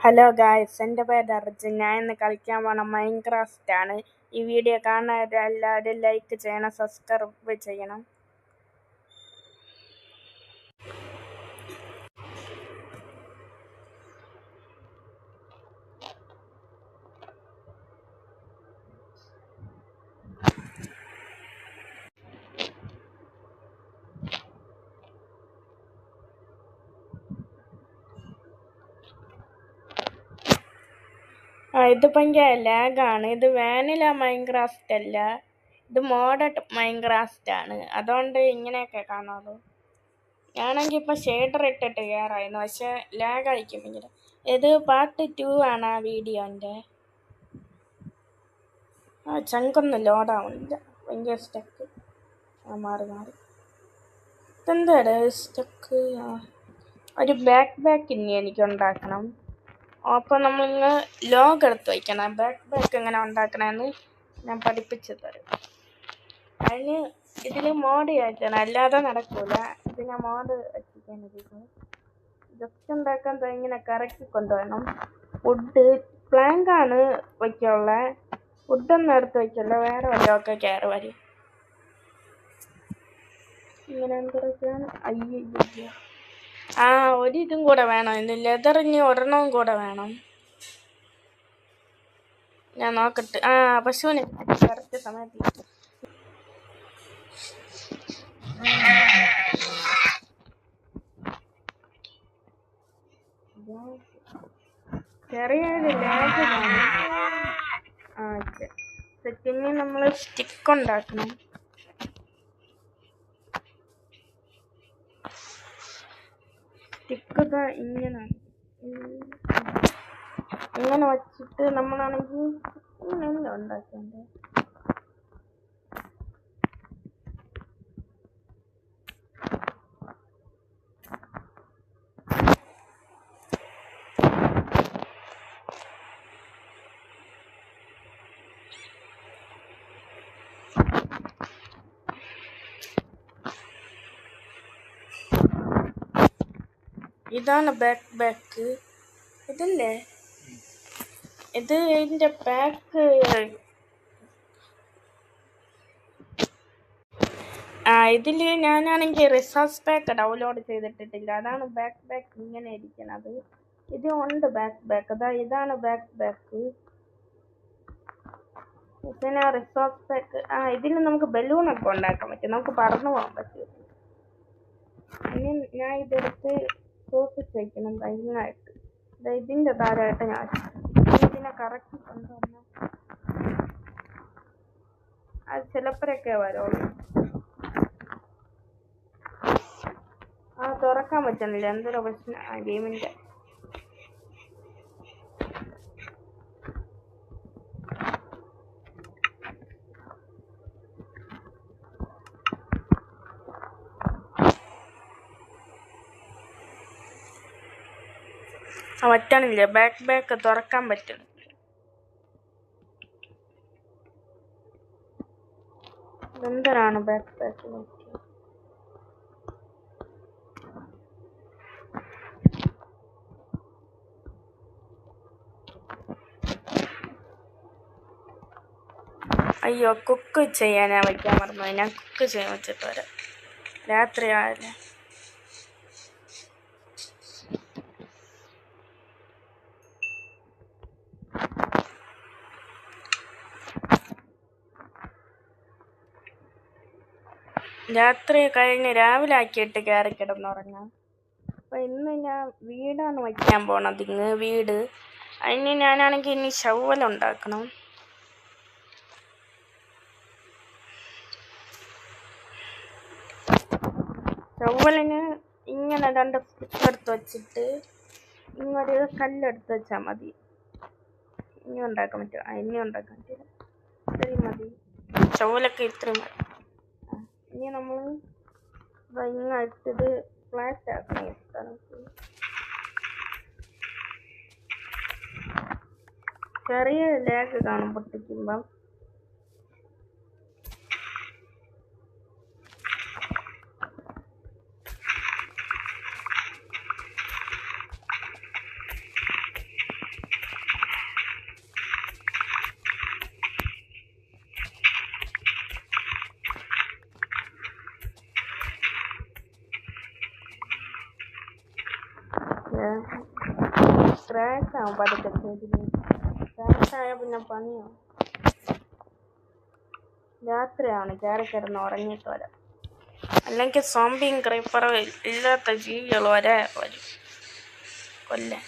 Hello guys, എൻ്റെ പേര് അർജുൻ. ഞാൻ ഇന്ന് കളിക്കാൻ പോണ മൈൻക്രാഫ്റ്റ് ആണ്. ഈ വീഡിയോ കാണാൻ എല്ലാവരും ലൈക്ക് ചെയ്യണം, സബ്സ്ക്രൈബ് ചെയ്യണം. ഇത് ഭയങ്കര ലാഗാണ്. ഇത് വാനില മൈൻക്രാഫ്റ്റ് അല്ല, ഇത് മോഡഡ് മൈൻക്രാഫ്റ്റ് ആണ്. അതുകൊണ്ട് ഇങ്ങനെയൊക്കെ കാണാമല്ലോ. ഞാനെങ്കിൽ ഇപ്പോൾ ഷെയ്ഡർ ഇട്ടിട്ട് കയറായിരുന്നു, പക്ഷെ ലാഗായിരിക്കും ഭയങ്കര. ഇത് പാർട്ട് 2 ആണ് ആ വീഡിയോൻ്റെ. ചങ്കൊന്നും ലോഡാവുന്നില്ല, ഭയങ്കര സ്റ്റക്ക്. മാറി ഇതെന്താ സ്റ്റക്ക്? ഒരു ബാക്ക് ഇനി എനിക്ക് ഉണ്ടാക്കണം. അപ്പോൾ നമ്മളിങ്ങ് ലോഗ് എടുത്ത് വയ്ക്കണം. ബാക്ക് എങ്ങനെ ഉണ്ടാക്കണമെന്ന് ഞാൻ പഠിപ്പിച്ചു തരും. അതിന് ഇതിൽ മോഡ് കയറ്റണം, അല്ലാതെ നടക്കൂല. ഇത് ഞാൻ മോഡ് വെച്ചിട്ടാണ് ഇരിക്കുന്നത്. ജസ്റ്റ് ഉണ്ടാക്കാൻ ഇങ്ങനെ കറക്കി കൊണ്ടുപോകണം. വുഡ് പ്ലാങ്കാണ് വയ്ക്കാനുള്ള. വുഡൊന്നും എടുത്ത് വയ്ക്കില്ല, വേറെ വല്ലതൊക്കെ കയറി വരും. ഇങ്ങനെ എന്തൊക്കെയാണ്? അയ്യോ, ഒരിതും കൂടെ വേണം. ഇന്ന് ലെതറിന് ഒരെണ്ണവും കൂടെ വേണം. ഞാൻ നോക്കട്ടെ. പശുവിന് കറക്റ്റ് സമയത്ത് ചെറിയൊരു ലാഗ് സെറ്റിങ്. നമ്മൾ സ്റ്റിക്ക് ഉണ്ടാക്കണം. സ്റ്റിക്ക് ഇങ്ങനെ വച്ചിട്ട് നമ്മളാണെങ്കിൽ ഇങ്ങനെയല്ല ഉണ്ടാക്കേണ്ടത്. ഇതാണ് ബാക്ക്. ഇതല്ലേ ഇത്? ഇതിൻ്റെ ബാക്ക് ഇതിൽ ഞാനാണെങ്കിൽ റിസോഴ്സ് പാക്ക് ഡൗൺലോഡ് ചെയ്തിട്ടിട്ടില്ല. അതാണ് ബാക്ക് ഇങ്ങനെ ഇരിക്കണത്. ഇത് ഉണ്ട് ബാക്ക്. ഇതാണ് ബാക്ക്. പിന്നെ റിസോഴ്സ് പാക്ക്. ഇതിൽ നമുക്ക് ബലൂണൊക്കെ ഉണ്ടാക്കാൻ പറ്റും, നമുക്ക് പറന്നു പോകാൻ പറ്റും. ഇനി ഞാൻ ഇതെടുത്ത് സൂക്ഷിച്ച് വയ്ക്കണം ഭയങ്കരമായിട്ട്. ഇതിൻ്റെ താരമായിട്ട് ഞാൻ ഇതിനെ കറക്റ്റ് കൊണ്ടുവരണം. അത് ചിലപ്പോഴൊക്കെ വരുള്ളൂ. തുറക്കാൻ പറ്റുന്നില്ല, എന്തൊരു പ്രശ്നം ഗെയിമിൻ്റെ. പറ്റണില്ല, ബാക്ക് തുറക്കാൻ പറ്റും. എന്തിനാണ് ബാക്ക്? അയ്യോ, കുക്ക് ചെയ്യാനാ വയ്ക്കാൻ മറന്നു. ഞാൻ കുക്ക് ചെയ്യാൻ വെച്ചിട്ട് വരാം. രാത്രി ആയല്ലേ. രാത്രി കഴിഞ്ഞ് രാവിലെ ആക്കിയിട്ട് കയറി കിടന്നുറങ്ങാം. അപ്പോൾ ഇന്ന് ഞാൻ വീടാണ് വയ്ക്കാൻ പോണത്. വീട് അതിന് ഞാനാണെങ്കിൽ ഇനി ഷവലുണ്ടാക്കണം. ഷവലിന് ഇങ്ങനെ 2 സ്റ്റിക്ക് എടുത്ത് വെച്ചിട്ട് ഇങ്ങൊരു കല്ലെടുത്ത് വെച്ചാൽ മതി. ഇനി ഉണ്ടാക്കാൻ പറ്റും. ഇനി ഉണ്ടാക്കാൻ പറ്റില്ല, ഇത്രയും മതി. ഷവലൊക്കെ ഇത്രയും മതി. ഇനി നമ്മൾ ഇങ്ങോട്ടത് ഫ്ലാറ്റ് ആക്കണം. ചെറിയ ലാഗ് കാണും പൊട്ടിക്കുമ്പം. ക്രാഷ് ആവും പതുക്കെ ക്രാഷ് ആയാൽ പിന്നെ പണിയാവും. രാത്രിയാണ് കയറി കിടന്ന് ഉറങ്ങിയിട്ട് വരാം. അല്ലെങ്കിൽ സോംബിയും ക്രീപ്പറും ഇല്ലാത്ത ജീവികൾ വരെ വരും കൊല്ലാൻ.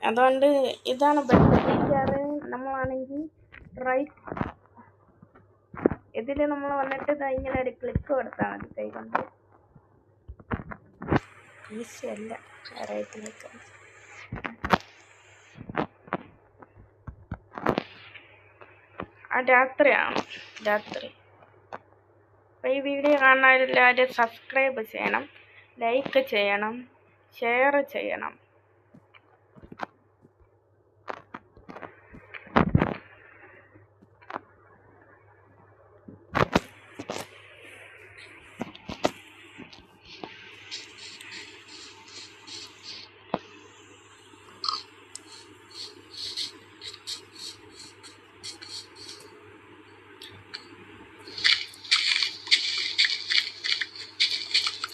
അതുകൊണ്ട് ഇതാണ് ബെസ്റ്റ്. നമ്മളാണെങ്കിൽ റൈറ്റ് ഇതിൽ നമ്മൾ വന്നിട്ട് ഇങ്ങനെ ഒരു ക്ലിക്ക് കൊടുത്താൽ മതി കൈ കൊണ്ട്. ഈസിയല്ല റൈറ്റ് ക്ലിക്ക്. രാത്രിയാണ് രാത്രി. അപ്പോൾ ഈ വീഡിയോ കാണാനെല്ലാവരും സബ്സ്ക്രൈബ് ചെയ്യണം, ലൈക്ക് ചെയ്യണം, ഷെയർ ചെയ്യണം.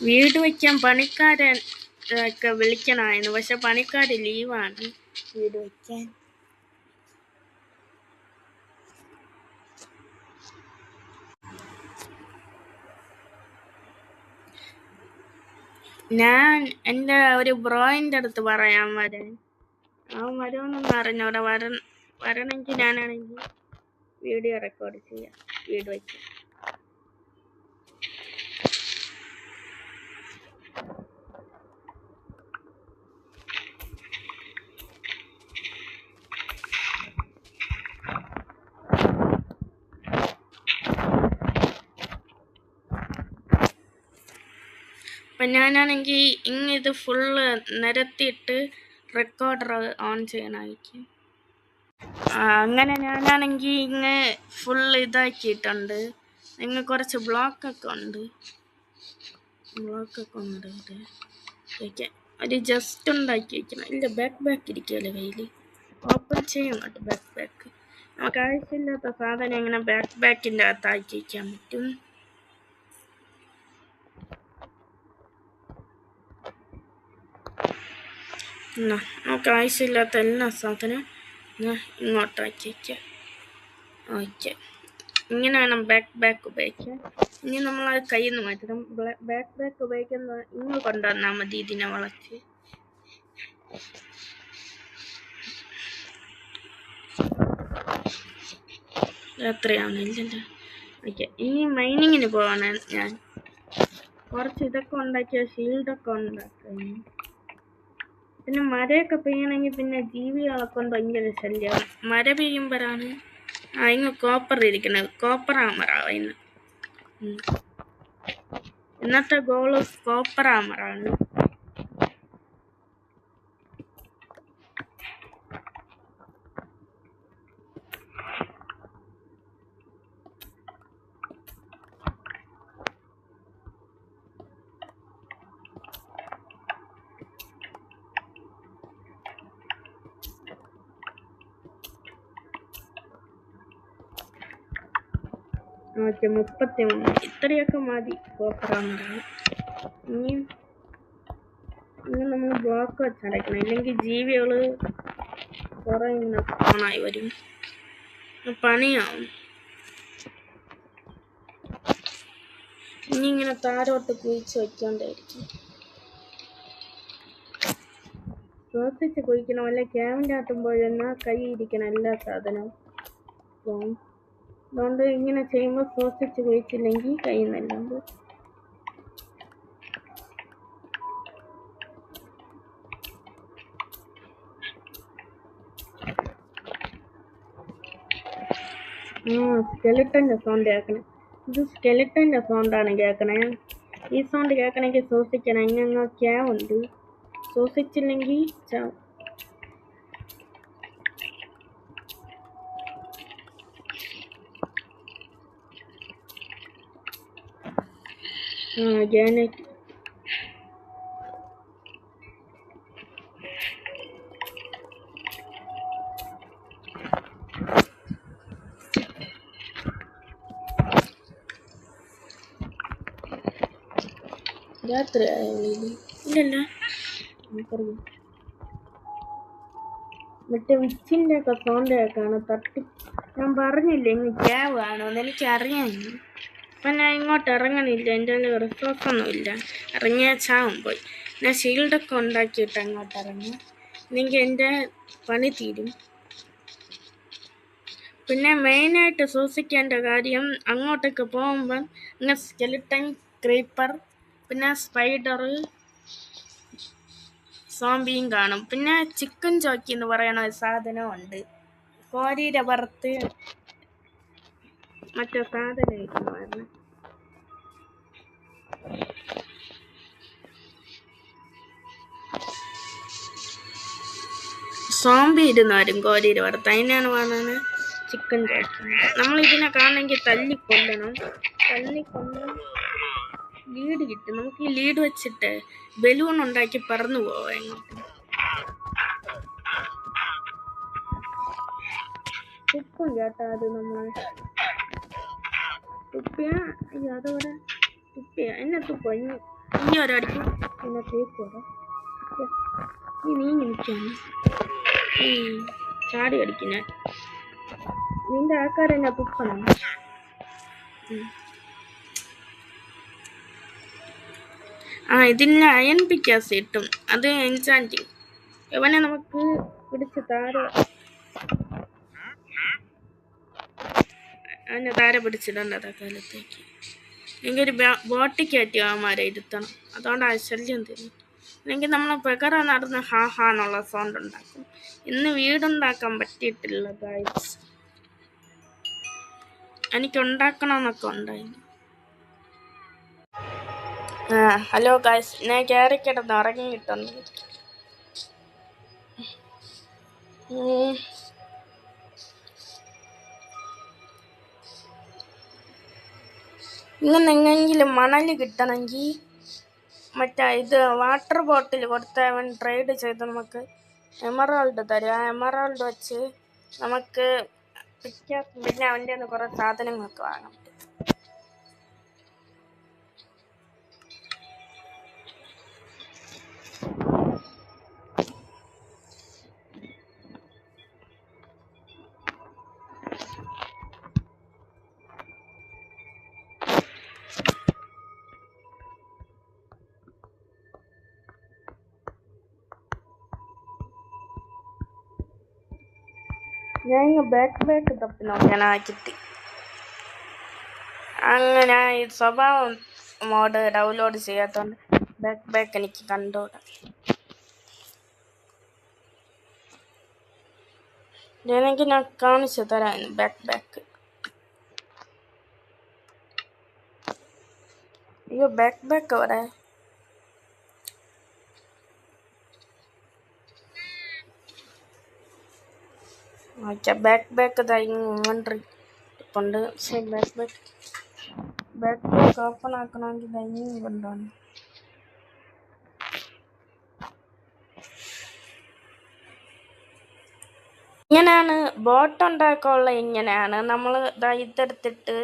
വീട് വയ്ക്കാൻ പണിക്കാരൻ ഒക്കെ വിളിക്കണമായിരുന്നു, പക്ഷെ പണിക്കാർ ലീവാണ് വീട് വയ്ക്കാൻ. ഞാൻ എൻ്റെ ഒരു ബ്രോയിൻ്റെ അടുത്ത് പറയാൻ വരാൻ. അവൻ വരുമെന്നൊന്നും അറിഞ്ഞൂടെ. വരണമെങ്കിൽ ഞാനാണെങ്കിൽ വീഡിയോ റെക്കോർഡ് ചെയ്യാം വീട് വയ്ക്കാൻ. അപ്പം ഞാനാണെങ്കിൽ ഇത് ഫുള്ള് നിരത്തിയിട്ട് റെക്കോർഡർ ഓൺ ചെയ്യണമായിരിക്കും. അങ്ങനെ ഞാനാണെങ്കിൽ ഫുള്ള് ഇതാക്കിയിട്ടുണ്ട്. കുറച്ച് ബ്ലോക്കൊക്കെ ഉണ്ട് ഓക്കെ. ഒരു ജസ്റ്റ് ഉണ്ടാക്കി വയ്ക്കണം. ഇല്ല, ബാക്ക് ഇരിക്കുമല്ലോ കയ്യിൽ. ഓപ്പൺ ചെയ്യും കേട്ടോ ബാക്ക്. നമുക്ക് ആവശ്യമില്ലാത്ത സാധനം എങ്ങനെ ബാക്കിൻ്റെ അകത്താക്കി വയ്ക്കാൻ പറ്റും. നമുക്ക് ആവശ്യമില്ലാത്ത എല്ലാ സാധനവും ഇങ്ങോട്ടാക്കി വയ്ക്കാം. ഓക്കെ, ഇങ്ങനെ വേണം ബാക്ക് ഉപയോഗിക്കാൻ. ഇനി നമ്മളത് കയ്യിൽ നിന്ന് മാറ്റണം. ബാക്ക് ഉപയോഗിക്കുന്ന ഇങ്ങനെ കൊണ്ടുവന്നാൽ മതി. ഇതിനെ വളച്ച് രാത്രിയാവുന്നില്ലല്ലോ. ഓക്കെ, ഇനി മൈനിങ്ങിന് പോവാണ് ഞാൻ. കുറച്ച് ഇതൊക്കെ ഉണ്ടാക്കിയ ഷീൽഡൊക്കെ ഉണ്ടാക്കുന്നു. പിന്നെ മരമൊക്കെ പെയ്യണമെങ്കിൽ പിന്നെ ജീവികളെ കൊണ്ട് ഭയങ്കര ശല്യമാണ്. മര പെയ്യുമ്പോഴാണ് ഇങ്ങ് കോപ്പർ ഇരിക്കുന്നത്. കോപ്പർ ആമറാണ് ഇന്നത്തെ ഗോള്. കോപ്പർ ആമറാണ്. ഓക്കെ, 33. ഇത്രയൊക്കെ മതി കോപ്പറാമറാണ്. ഇനി നമ്മൾ ബ്ലോക്ക് വെച്ചടയ്ക്കണം, ഇല്ലെങ്കിൽ ജീവികൾ കുറേ ഇങ്ങനെ ഓണായി വരും, പണിയാവും. ഇനി ഇങ്ങനെ താരോട്ട് കുഴിച്ച് വയ്ക്കൊണ്ടായിരിക്കും. ശ്വസിച്ച് കുഴിക്കണം, അല്ലെ ക്യാമിൻ്റെ ആട്ടുമ്പോഴെന്നാൽ കൈ ഇരിക്കണം എല്ലാ സാധനവും. അതുകൊണ്ട് ഇങ്ങനെ ചെയ്യുമ്പോൾ ശ്വസിച്ച് കുഴിച്ചില്ലെങ്കിൽ കൈ നല്ലുണ്ട്. സ്കെലിട്ടൻ്റെ സൗണ്ട് കേൾക്കണേ. ഇത് സ്കെലിട്ടൻ്റെ സൗണ്ടാണ് കേൾക്കണേ. ഈ സൗണ്ട് കേൾക്കണമെങ്കിൽ ശ്വസിക്കണം. ഇങ്ങനെ ക്യാവുണ്ട്, ശ്വസിച്ചില്ലെങ്കിൽ ചാവും. ഗ്യാനറ്റ് രാത്രി ഇല്ലല്ല നമുക്കറിയാം. മറ്റേ വിച്ചിൻ്റെ ഒക്കെ സൗണ്ട് കേൾക്കാണ് തട്ടി. ഞാൻ പറഞ്ഞില്ലേ ഇങ്ങ് ക്യാബ് ആണോന്ന് എനിക്കറിയാം. അപ്പം ഞാൻ ഇങ്ങോട്ട് ഇറങ്ങണില്ല, എൻ്റെ കയ്യിൽ റിസോഴ്സൊന്നുമില്ല. ഇറങ്ങിയ ചാവും പോയി. ഞാൻ ഷീൽഡൊക്കെ ഉണ്ടാക്കിയിട്ട് അങ്ങോട്ട് ഇറങ്ങി, അല്ലെങ്കിൽ എൻ്റെ പണി തീരും. പിന്നെ മെയിനായിട്ട് സൂക്ഷിക്കേണ്ട കാര്യം, അങ്ങോട്ടൊക്കെ പോകുമ്പം ഇങ്ങനെ സ്കെലിട്ടൻ, ക്രീപ്പർ, പിന്നെ സ്പൈഡർ, സോംബിയും കാണും. പിന്നെ ചിക്കൻ ചോക്കി എന്ന് പറയണ ഒരു സാധനമുണ്ട്. കോരിയുടെ പുറത്ത് മറ്റേ സാധനം ഇരിക്കുമായിരുന്നു. സോംബി ഇരുന്ന് വരും കോരിയുടെ പുറത്ത്. അതിനാണ് വേണമെന്ന് ചിക്കൻ ചോക്കി. നമ്മളിതിനെ കാണണമെങ്കിൽ തല്ലിക്കൊല്ലണം. തല്ലിക്കൊന്ന് ലീഡ് കിട്ടും. നമുക്ക് ഈ ലീഡ് വെച്ചിട്ട് ബലൂൺ ഉണ്ടാക്കി പറന്നു പോവാം എങ്ങോട്ട്. തുപ്പും കേട്ടാ അത് നമ്മൾ തുപ്പിയ. അയ്യോ അതോടെ തുപ്പിയ എന്നെ തുപ്പോ. ഇനി ഒരടിക്കും പിന്നെ തേക്കൂടെ. നീ നിൽക്കാണ് ചാടി അടിക്കുന്ന നിന്റെ ആൾക്കാരെന്നെ തുപ്പണം. ഇതിന് അയൺ പിക്കാസ് കിട്ടും. അത് എൻചാൻറ്റിങ്. ഇവനെ നമുക്ക് പിടിച്ച് താര പിടിച്ചിടേണ്ടതാ കാലത്തേക്ക്. എനിക്കൊരു ബോട്ടിൽ കയറ്റി അവന്മാരെ ഇരുത്തണം. അതുകൊണ്ട് ആ ശല്യം തരും. അല്ലെങ്കിൽ നമ്മൾ പെകറ നടന്ന് ഹാ എന്നുള്ള സൗണ്ട് ഉണ്ടാക്കും. ഇന്ന് വീടുണ്ടാക്കാൻ പറ്റിയിട്ടില്ല ഗായ്സ്. എനിക്കുണ്ടാക്കണമെന്നൊക്കെ ഉണ്ടായിരുന്നു. ഹലോ ഗായ്സ്, ഞാൻ കയറി കിടന്ന് ഉറങ്ങിയിട്ടുണ്ട്. ഇങ്ങനെ എങ്ങനെങ്കിലും മണൽ കിട്ടണമെങ്കിൽ മറ്റേ ഇത് വാട്ടർ ബോട്ടിൽ കൊടുത്ത് അവൻ ട്രേഡ് ചെയ്ത് നമുക്ക് എമറാൾഡ് തരും. ആ എമറാൾഡ് വെച്ച് നമുക്ക് പിന്നെ അവൻ്റെ നിന്ന് കുറേ സാധനങ്ങളൊക്കെ വാങ്ങാം. ഞാൻ ബാക്ക് തപ്പി നോക്കിയാണ് കിട്ടി. അങ്ങനെ ഈ സ്വഭാവം മോഡ് ഡൗൺലോഡ് ചെയ്യാത്തതുകൊണ്ട് ബാക്ക് എനിക്ക് കണ്ടുകൂടാ. ഞാനെങ്കിൽ ഞാൻ കാണിച്ചു തരാം ബാക്ക്. അയ്യോ ബാക്ക് അവിടെ. ബാക്ക് ഇങ്ങോട്ട് ഇപ്പുണ്ട്. പക്ഷേ ബാക്ക് ഓപ്പൺ ആക്കണമെങ്കിൽ ഇങ്ങനെ കൊണ്ടുപോകണം. ഇങ്ങനെയാണ് ബോട്ട് ഉണ്ടാക്കാനുള്ള. ഇങ്ങനെയാണ് നമ്മൾ ഇതെടുത്തിട്ട്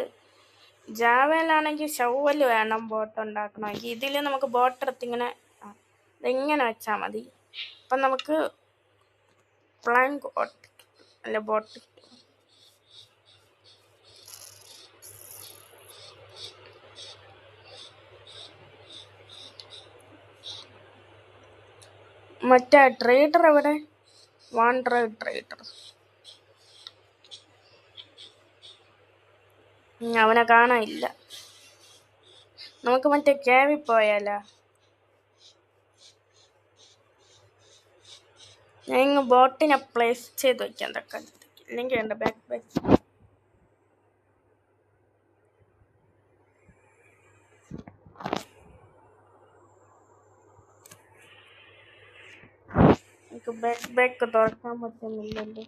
ജാവയിലാണെങ്കിൽ ഷവല് വേണം ബോട്ട് ഉണ്ടാക്കണമെങ്കിൽ. ഇതിൽ നമുക്ക് ബോട്ട് എടുത്ത് ഇങ്ങനെ വെച്ചാൽ മതി. അപ്പം നമുക്ക് പ്ലാങ്ക് ബോട്ട്. മറ്റേ ട്രേഡർ എവിടെ? ട്രേഡർ അവനെ കാണാനില്ല. നമുക്ക് മറ്റേ ക്യാബിൽ പോയാലോ? ഞാൻ ഇങ്ങ് ബോട്ടിനെ പ്ലേസ് ചെയ്ത് വയ്ക്കാം തക്കാലത്തേക്ക്. ഇല്ലെങ്കിൽ വേണ്ട ബാക്ക് എനിക്ക് ബാക്ക് തുറക്കാൻ പറ്റുന്നില്ലല്ലോ.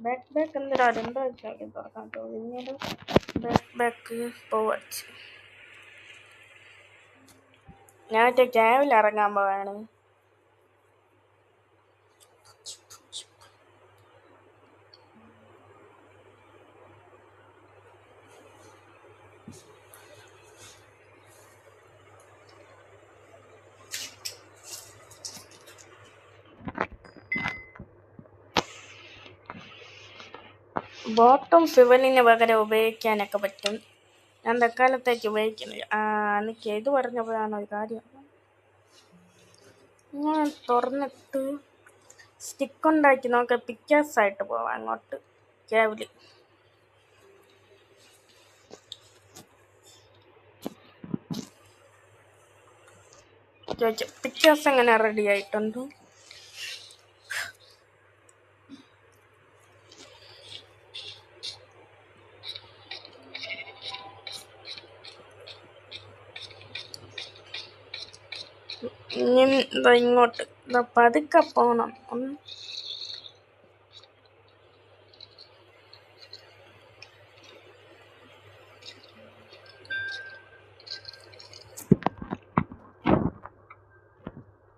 ബാക്ക് എന്തിനാ 2 ആഴ്ചയാക്കി തുറക്കാൻ തോന്നിയത്. ബാക്ക് പോവച്ച് ഞാൻ മറ്റേ ക്യാബിൽ ഇറങ്ങാൻ പോവാണ്. ബോട്ടും ഫ്യുവലിന് പകരം ഉപയോഗിക്കാനൊക്കെ പറ്റും. ഞാൻ തൽക്കാലത്തേക്ക് ഉപയോഗിക്കുന്നില്ല. എനിക്ക് ഇത് പറഞ്ഞപ്പോഴാണ് ഒരു കാര്യം. ഞാൻ തുറന്നിട്ട് സ്റ്റിക്ക് ഉണ്ടാക്കി നോക്കാം. പിക്കാസായിട്ട് പോവാം അങ്ങോട്ട് കേവല്. പിക്കാസ് എങ്ങനെ റെഡി ആയിട്ടുണ്ട്? ഇങ്ങോട്ട് പതുക്കെ പോണം.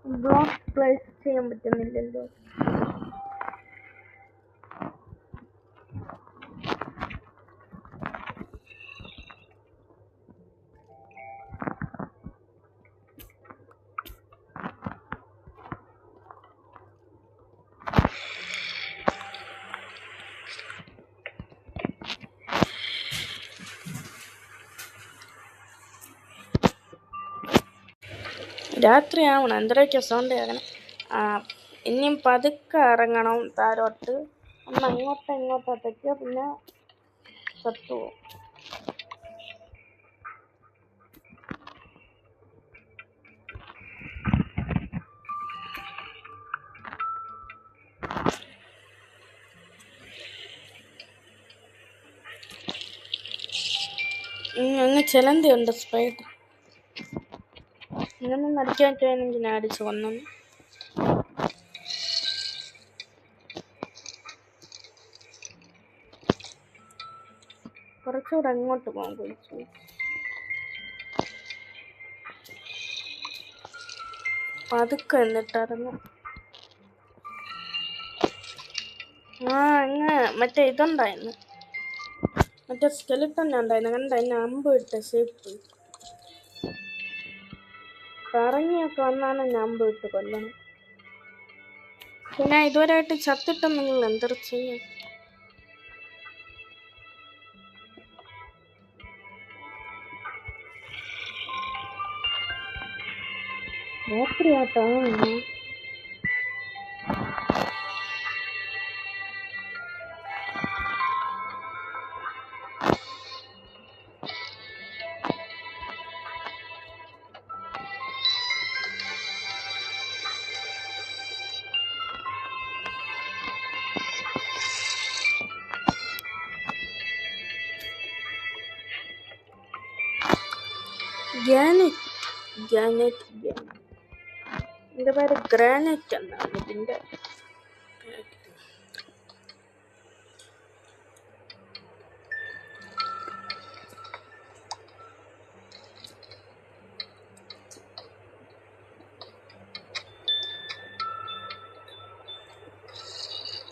ബ്ലോക്ക് പ്ലേസ് ചെയ്യാൻ പറ്റുന്നില്ലല്ലോ. രാത്രിയാവണം. എന്തരൊക്കെ സൗണ്ട് കേൾക്കണം. ഇനിയും പതുക്കെ ഇറങ്ങണം താരോട്ട്. ഒന്ന് അങ്ങോട്ടൊക്കെ പിന്നെ ചത്തുപോകും. അങ്ങ് ചിലന്തിയുണ്ട് സ്പൈഡർ. ഇങ്ങനെ നടിക്കാൻ പറ്റുമെങ്കിൽ ഞാൻ അടിച്ചു വന്നു. കുറച്ചുകൂടെ അങ്ങോട്ട് പോകാൻ വിളിച്ചു. പതുക്കെ എന്നിട്ടായിരുന്നു. അങ്ങ് മറ്റേ ഇതുണ്ടായിരുന്നു, മറ്റേ സ്കെലിട്ടൻ ഉണ്ടായിരുന്നു. കണ്ട എന്നെ അമ്പ് ഇട്ട ഷേപ്പ്. കറങ്ങിയൊക്കെ വന്നാണ് ഞാൻ അമ്പ് ഇട്ട് കൊല്ലണം. പിന്നെ ഇതുവരെയായിട്ട് ചത്തിട്ട് നിങ്ങൾ എന്തൊരു ചെയ്യും? രാത്രിയാട്ടോ. ഗ്രാനൈറ്റ് ഇതിന്റെ പേര് ഗ്രാനൈറ്റ് എന്നാണ് ഇതിന്റെ.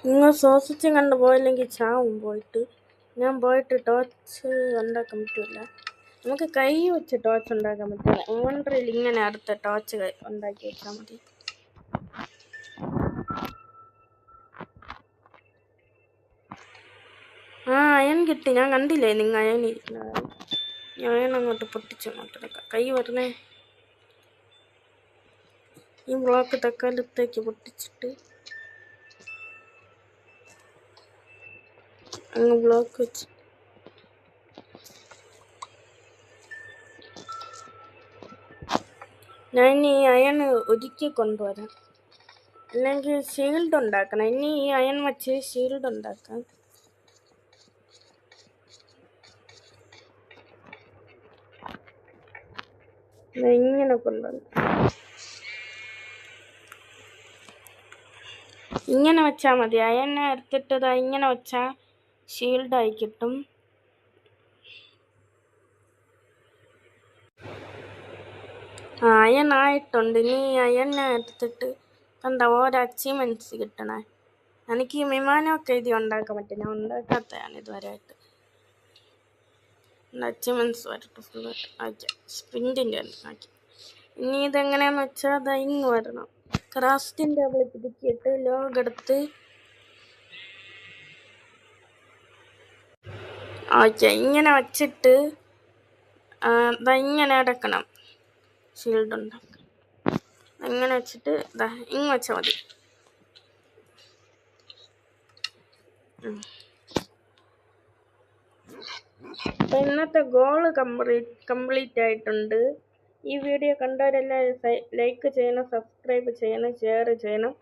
നിങ്ങൾ ശ്വാസിച്ചും കണ്ട് പോയില്ലെങ്കിൽ ചാവും പോയിട്ട്. ഞാൻ പോയിട്ട് ടോർച്ച് ഉണ്ടാക്കാൻ പറ്റില്ല. നമുക്ക് കൈ വെച്ച് ടോർച്ച് ഉണ്ടാക്കാൻ പറ്റില്ല. ഓൺറിൽ ഇങ്ങനെ അടുത്ത ടോർച്ച് ഉണ്ടാക്കി വെച്ചാൽ മതി. അയൺ കിട്ടി. ഞാൻ കണ്ടില്ലേ നിങ്ങൾ അയൺ ഇരിക്കുന്നത്. ഞാൻ അങ്ങോട്ട് പൊട്ടിച്ചങ്ങോട്ടെടുക്കാം. കൈ വരണേ. ഈ ബ്ലോക്ക് തക്കാലത്തേക്ക് പൊട്ടിച്ചിട്ട് അങ്ങ് ബ്ലോക്ക് വെച്ച് ഞാൻ ഈ അയൺ ഒരുക്കി കൊണ്ടുവരാം. അല്ലെങ്കിൽ ഷീൽഡ് ഉണ്ടാക്കണം. ഇനി ഈ അയൺ വെച്ച് ഷീൽഡ് ഉണ്ടാക്കാം. ഇങ്ങനെ കൊണ്ടുവന്നു. ഇങ്ങനെ വെച്ചാൽ മതി. അയൺ എടുത്തിട്ടത് ഇങ്ങനെ വെച്ചാൽ ഷീൽഡായി കിട്ടും. അയൺ ആയിട്ടുണ്ട്. ഇനി അയൺ എടുത്തിട്ട് കണ്ട ഓരോ അച്ചീവ്മെൻറ്റ്സ് കിട്ടണേ. എനിക്ക് ഈ വിമാനമൊക്കെ എഴുതി ഉണ്ടാക്കാൻ പറ്റും. ഞാൻ ഉണ്ടാക്കാത്തതാണ് ഇതുവരെയായിട്ട്. അച്ചീവ്മെൻറ്റ്സ് വരട്ടെ ഫുള്ളായിട്ട് ആക്കി. സ്പ്രിൻറ്റിൻ്റെ ആക്കി. ഇനി ഇതെങ്ങനെയാന്ന് വെച്ചാൽ അത് ഇങ്ങ് വരണം. ക്രാഫ്റ്റിംഗ് ടേബിളിൽ പുതുക്കിയിട്ട് ലോഗ് എടുത്ത് ഓക്കെ, ഇങ്ങനെ വച്ചിട്ട് ഇങ്ങനെ അടക്കണം. ഷീൽഡ് ഉണ്ടാക്കണം. ഇങ്ങനെ വെച്ചിട്ട് ഇങ്ങ് വെച്ചാൽ മതി. അപ്പം ഇന്നത്തെ ഗോള് കംപ്ലീറ്റ് ആയിട്ടുണ്ട്. ഈ വീഡിയോ കണ്ടവരെല്ലാം ലൈക്ക് ചെയ്യണം, സബ്സ്ക്രൈബ് ചെയ്യണം, ഷെയർ ചെയ്യണം.